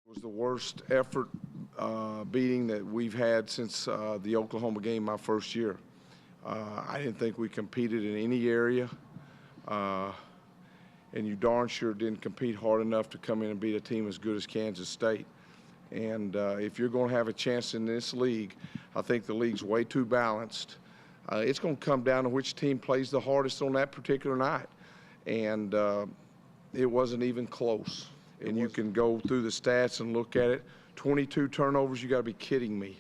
It was the worst effort beating that we've had since the Oklahoma game my first year. I didn't think we competed in any area, and you darn sure didn't compete hard enough to come in and beat a team as good as Kansas State. And if you're going to have a chance in this league, I think the league's way too balanced. It's going to come down to which team plays the hardest on that particular night. And it wasn't even close. And you can go through the stats and look at it. 22 turnovers, you got to be kidding me.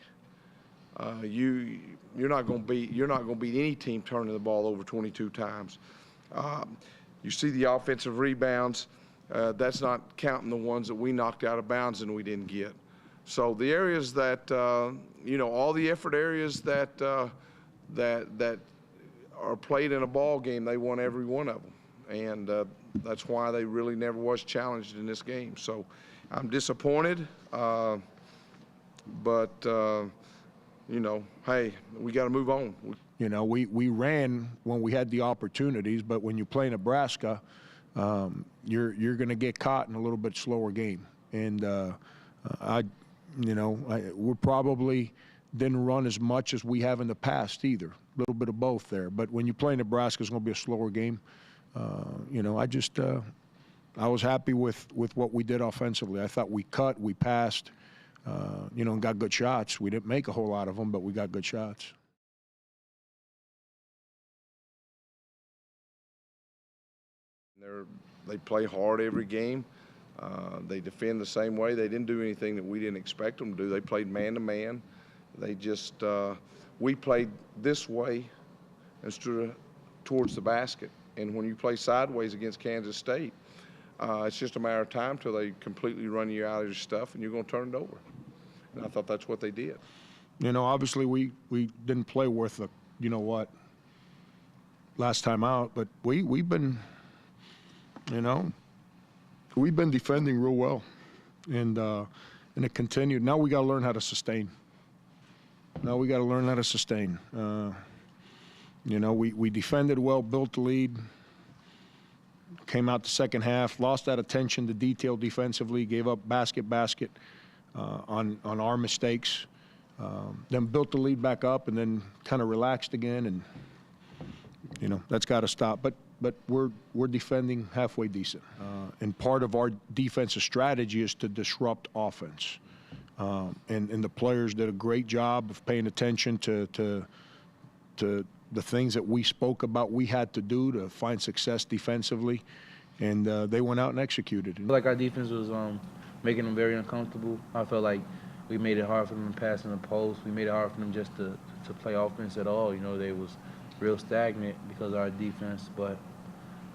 You're not going to beat any team turning the ball over 22 times. You see the offensive rebounds. That's not counting the ones that we knocked out of bounds and we didn't get. So the areas that all the effort areas that are played in a ball game, they won every one of them, and that's why they really never was challenged in this game. So I'm disappointed, but hey, we got to move on. We ran when we had the opportunities, but when you play Nebraska, you're going to get caught in a little bit slower game. And we probably didn't run as much as we have in the past either. A little bit of both there. But when you play Nebraska, it's going to be a slower game. I was happy with what we did offensively. I thought we cut, we passed, and got good shots. We didn't make a whole lot of them, but we got good shots. They play hard every game. They defend the same way. They didn't do anything that we didn't expect them to do. They played man-to-man. They just we played this way instead of towards the basket. And when you play sideways against Kansas State, it's just a matter of time till they completely run you out of your stuff and you're going to turn it over. And I thought that's what they did. Obviously we didn't play worth the, last time out, but we've been defending real well, and it continued. Now we got to learn how to sustain. We defended well, built the lead, came out the second half, lost that attention to detail defensively, gave up basket on our mistakes, then built the lead back up, and then kind of relaxed again, and that's got to stop. But we're defending halfway decent, and part of our defensive strategy is to disrupt offense. And the players did a great job of paying attention to the things that we spoke about we had to do to find success defensively, and they went out and executed. I feel like our defense was making them very uncomfortable. I felt like we made it hard for them to pass in the post. We made it hard for them just to play offense at all. They was real stagnant because of our defense, but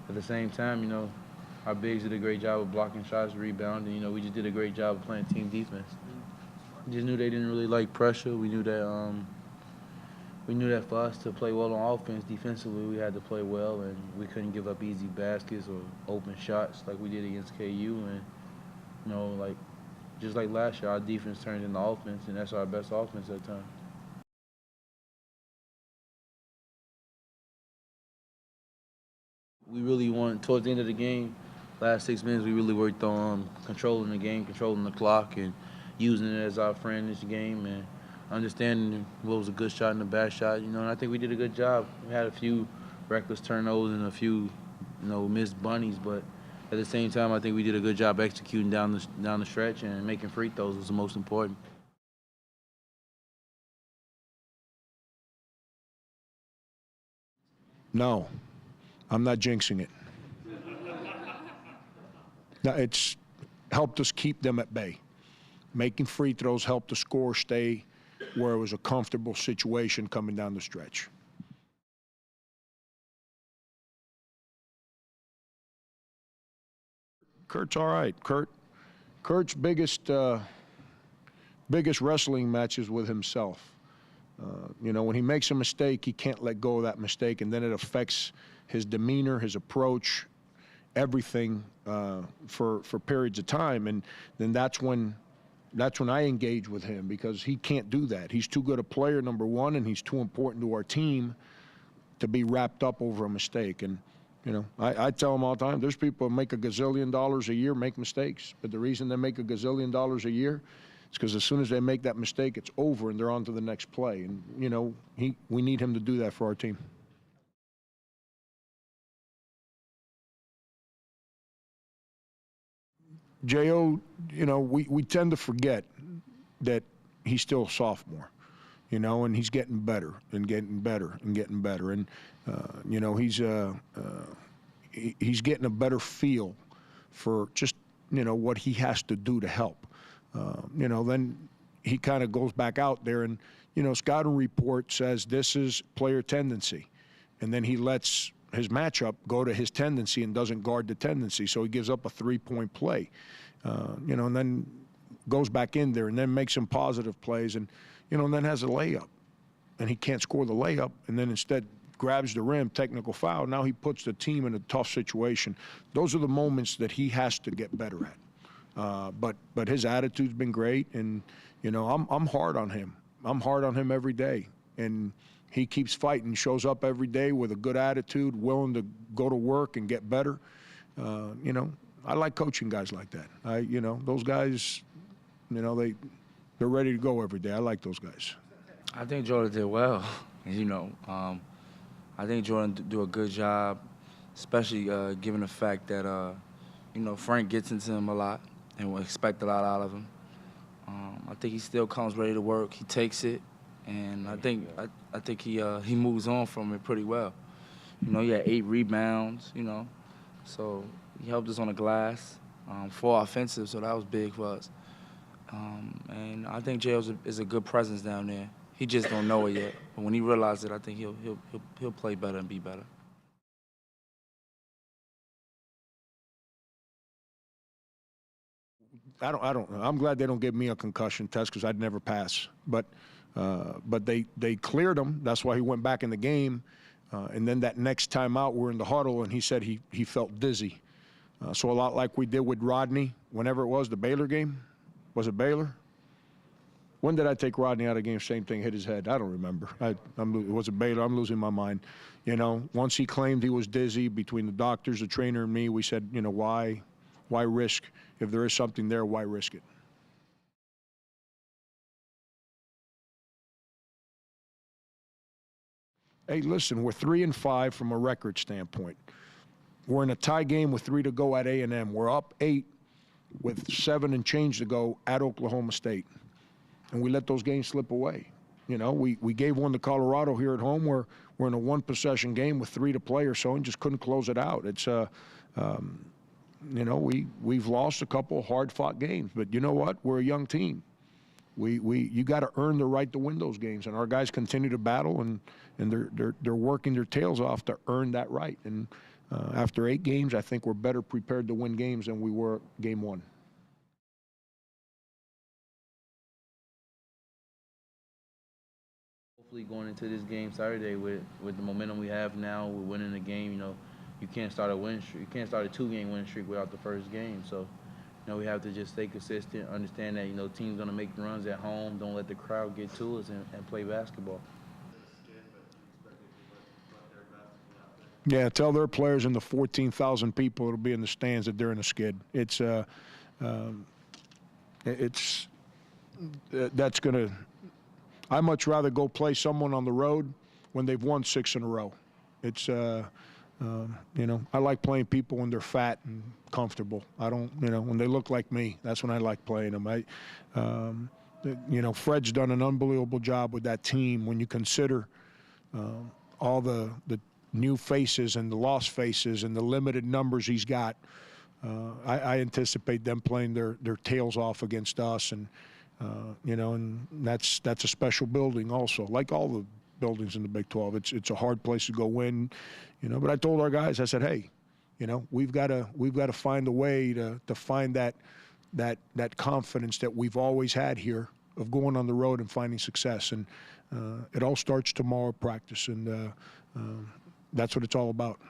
at the same time, our bigs did a great job of blocking shots, rebounding. We just did a great job of playing team defense. We just knew they didn't really like pressure. We knew that for us to play well on offense, defensively, we had to play well, and we couldn't give up easy baskets or open shots like we did against KU. And just like last year, our defense turned into offense, and that's our best offense at the time. We really towards the end of the game, last 6 minutes, we really worked on controlling the game, controlling the clock, and using it as our friend in this game, and understanding what was a good shot and a bad shot. And I think we did a good job. We had a few reckless turnovers and a few, missed bunnies, but at the same time, I think we did a good job executing down the stretch, and making free throws was the most important. No. I'm not jinxing it. No, it's helped us keep them at bay. Making free throws helped the score stay where it was a comfortable situation coming down the stretch. Kurt's all right. Kurt's biggest wrestling match is with himself. When he makes a mistake, he can't let go of that mistake, and then it affects his demeanor, his approach, everything for periods of time. And then that's when I engage with him, because he can't do that. He's too good a player, number one, and he's too important to our team to be wrapped up over a mistake. And You know, I tell them all the time, there's people who make $1 gazillion a year, make mistakes. But the reason they make $1 gazillion a year is because as soon as they make that mistake, it's over and they're on to the next play. And, you know, we need him to do that for our team. J.O., you know, we tend to forget that he's still a sophomore, you know, and he's getting better and getting better and getting better. And, you know, he's getting a better feel for just, you know, what he has to do to help. You know, then he kind of goes back out there and, you know, scouting report says this is player tendency. And then he lets his matchup go to his tendency and doesn't guard the tendency. So he gives up a 3-point play, you know, and then goes back in there and then makes some positive plays and, you know, and then has a layup. And he can't score the layup and then instead grabs the rim, technical foul. Now he puts the team in a tough situation. Those are the moments that he has to get better at. But his attitude's been great, and you know I'm hard on him. I'm hard on him every day, and he keeps fighting, shows up every day with a good attitude, willing to go to work and get better. You know, I like coaching guys like that. You know, those guys, you know, they're ready to go every day. I like those guys. I think Jordan did well. You know, I think Jordan do a good job, especially given the fact that you know, Frank gets into him a lot and will expect a lot out of him. I think he still comes ready to work. He takes it, and I think he moves on from it pretty well. You know, he had 8 rebounds. You know, so he helped us on the glass, 4 offensive, so that was big for us. And I think J.O. is a good presence down there. He just don't know it yet, but when he realizes it, I think he'll play better and be better. I'm glad they don't give me a concussion test because I'd never pass. But they cleared him. That's why he went back in the game. And then that next time out, we're in the huddle, and he said he felt dizzy. So a lot like we did with Rodney, whenever it was, the Baylor game. Was it Baylor? When did I take Rodney out of the game? Same thing, hit his head. I don't remember. Was it Baylor? I'm losing my mind. You know, once he claimed he was dizzy, between the doctors, the trainer, and me, we said, you know, why risk? If there is something there, why risk it? Hey, listen, we're 3-5 from a record standpoint. We're in a tie game with 3 to go at A&M. We're up 8 with 7 and change to go at Oklahoma State. And we let those games slip away. You know, we gave one to Colorado here at home where we're in a 1-possession game with 3 to play or so and just couldn't close it out. It's, you know, we've lost a couple of hard-fought games. But you know what? We're a young team. You got to earn the right to win those games. And our guys continue to battle, and they're working their tails off to earn that right. And after 8 games, I think we're better prepared to win games than we were game 1. Hopefully going into this game Saturday with the momentum we have now, we're winning the game. You know, you can't start a winning streak. You can't start a 2-game winning streak without the first game. So, you know, we have to just stay consistent, understand that, you know, teams gonna make runs at home. Don't let the crowd get to us and play basketball. Yeah, tell their players and the 14,000 people that'll be in the stands that they're in a skid. That's gonna. I much rather go play someone on the road when they've won 6 in a row. It's, you know, I like playing people when they're fat and comfortable. I don't, you know, when they look like me, that's when I like playing them. You know, Fred's done an unbelievable job with that team when you consider all the new faces and the lost faces and the limited numbers he's got. I anticipate them playing their tails off against us, and you know, and that's a special building also, like all the buildings in the Big 12. It's a hard place to go win, you know. But I told our guys, I said, hey, you know, we've got to find a way to find that confidence that we've always had here of going on the road and finding success. And it all starts tomorrow practice, and that's what it's all about.